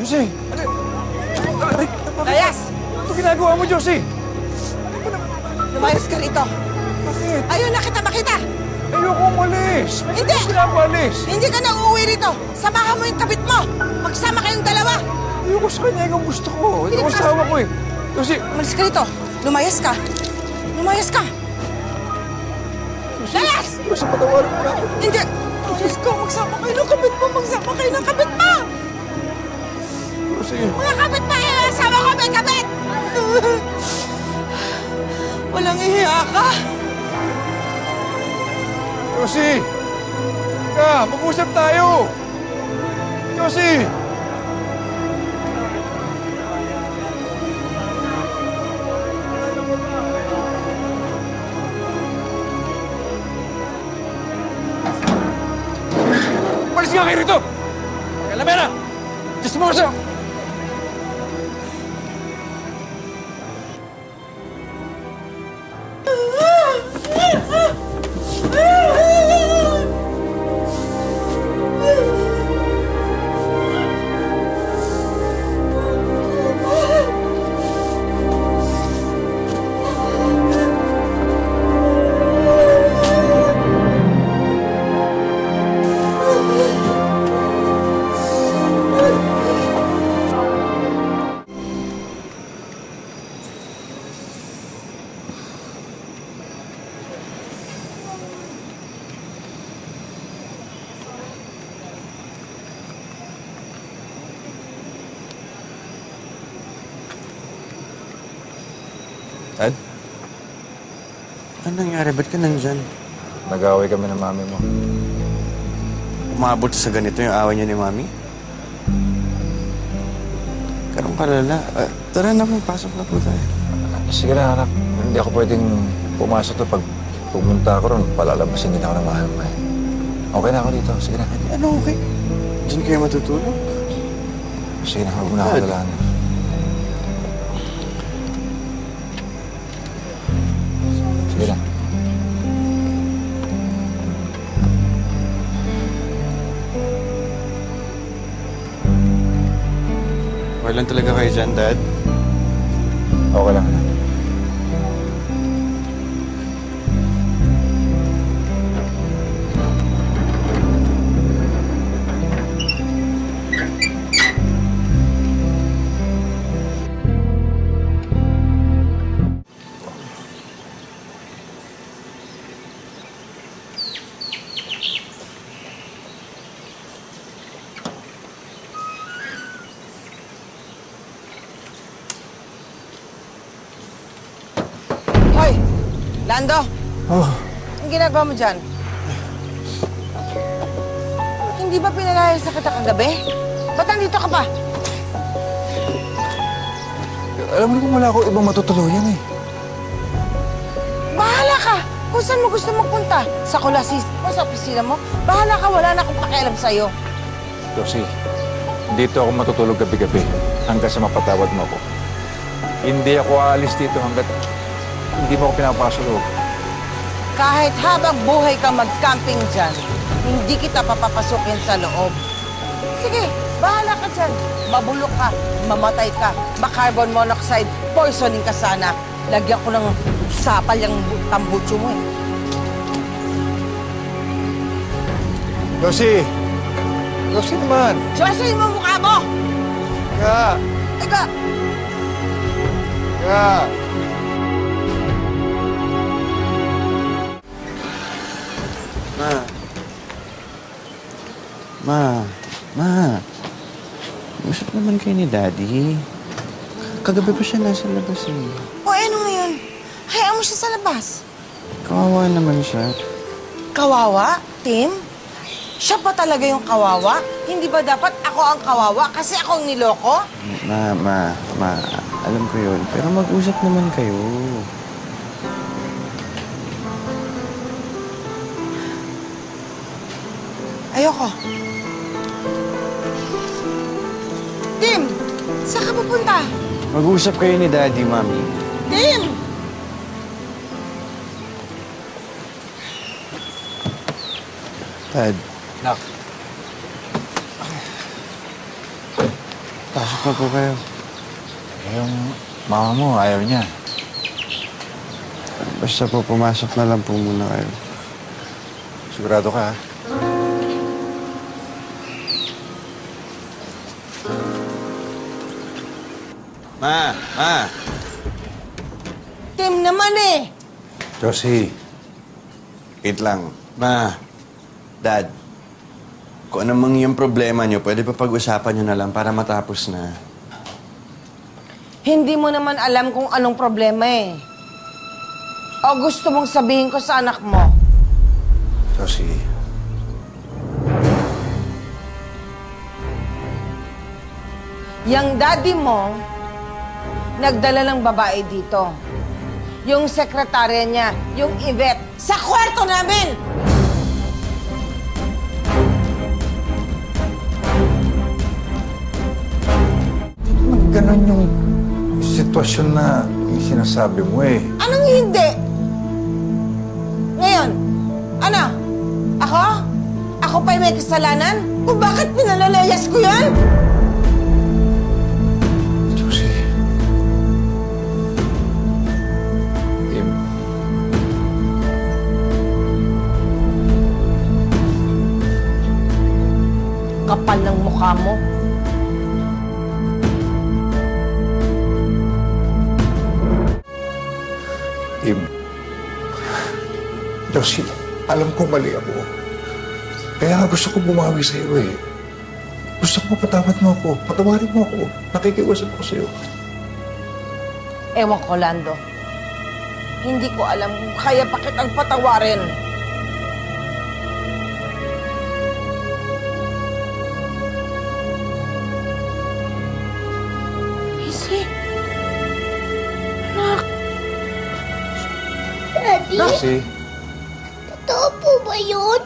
Josie! Aray! Layas! Ito ginagawa mo, Josie! Lumayas ka rito. Bakit? Ayaw na kita makita. Ayoko umalis! Hindi! Hindi na umalis! Hindi ka na uuwi rito. Samahan mo yung kabit mo. Magsama kayong dalawa. Ayoko sa kanya yung gusto ko. Ito ang Hindi, asawa ko eh. Josie! Umalis ka rito. Lumayas ka. Lumayas ka. Josie! Layas! Josie, patawarin mo na ako. Hindi. Umalis ka. Magsama kayo ng kabit mo. Magsama kayo ng kabit mo. Josie! Mga kabit mo yung asawa ko may kabit. Walang ihiya ka. Josie! Ka, mag-usap tayo! Josie! Malis nga kayo rito! Alam mo na! Diyos mo kasi! Dad? Ano nangyari? Ba't ka nandyan? Nag-away kami ng mami mo. Umabot sa ganito yung away niya ni Mami? Karong kalala. Tara na po, pasok na po tayo. Sige na, anak. Hindi ako pwedeng pumasok to. Pag pumunta ako ron, palalabasin din ako ng mahal mo eh. Okay na ako dito. Sige na. Ano okay? Diyan kayo matutulog? Sige na, huwag mo na ako dalahan. Sige na. Okay lang talaga kayo dyan, Dad? Okay lang. Hoy! Lando! Oh, Ang ginagawa mo dyan? Hindi ba pinalayas na kita kagabi? Ba't nandito ka pa? alam mo kung wala ako ibang matutuluyan eh. Bahala ka! Kung saan mo gusto magpunta. Sa kulasis mo, sa opisina mo. Bahala ka, wala na akong pakialam sa'yo. Josie, dito ako matutulog gabi-gabi hanggang sa mapatawad mo ako. Hindi ako aalis dito hanggat hindi mo ako pinapasulog. Kahit habang buhay ka mag-camping dyan, hindi kita papapasukin sa loob. Sige, bahala ka dyan. Mabulok ka, mamatay ka, ma-carbon monoxide, poisoning ka sana. Lagyan ko ng sapal yung tambutso mo eh. Josie! Josie naman! Jocelyn mo mukha mo! Ka! Teka! Ka! Ma. Usap naman kayo ni Daddy. Kagabi pa siya nasa labas eh. O ano ngayon? Hayaan mo siya sa labas. Kawawa naman siya. Kawawa? Tim? Siya pa talaga yung kawawa? Hindi ba dapat ako ang kawawa kasi ako ang niloko? Ma. Alam ko yun. Pero mag-usap naman kayo. Ayoko. Tim! Saan ka pupunta? Mag-usap kayo ni Daddy, Mami. Tim! Dad. Nak. Pasok na po kayo. Yung mama mo, ayaw niya. Basta po, pumasok na lang po muna kayo. Sigurado ka, ha? Ma! Ma! Tim naman eh! Josie, Wait lang. Ma! Dad, kung ano mang yung problema nyo, pwede pa pag-usapan nyo na lang para matapos na. Hindi mo naman alam kung anong problema eh. O gusto mong sabihin ko sa anak mo? Josie. Yang daddy mo, nagdala ng babae dito. Yung sekretarya niya, yung Yvette, sa kwarto namin! Ganon yung sitwasyon na yung sinasabi mo eh. Anong hindi? Ngayon, ano? Ako? Ako pa'y may kasalanan? Kung bakit pinalalayas ko yan? Josie. Tim. Kapal ng mukha mo. Tim. Josie, alam ko mali ako. Kaya nga gusto ko bumawi sa iyo eh. Gusto ko mapatawad mo ako. Patawarin mo ako. Nakikiusap ko sa iyo. Ewan ko, Lando. Hindi ko alam kung kaya pa kitang patawarin. Easy. Anak. Daddy, Josie. totoo po ba yun?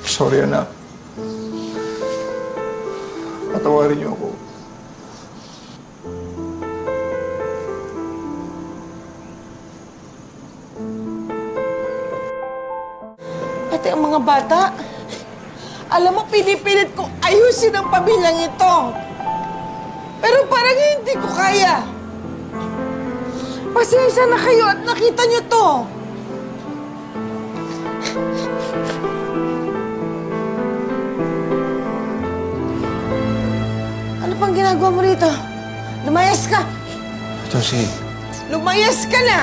Sorry, anak. Patawarin niyo ako. Pati ang mga bata. Alam mo, pinipilit ko ayusin ang pamilyang ito. Pero parang hindi ko kaya. Pasensya na kayo at nakita niyo to. Ano pang ginagawa mo rito? Lumayas ka! Josie. Lumayas ka na!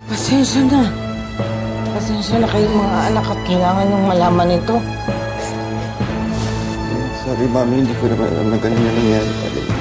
Pasensya na. Pasensya na kayo mga anak at kailangan niyong malaman ito. Sorry, Mami. Hindi ko naman alam na ganun yung nangyari talaga.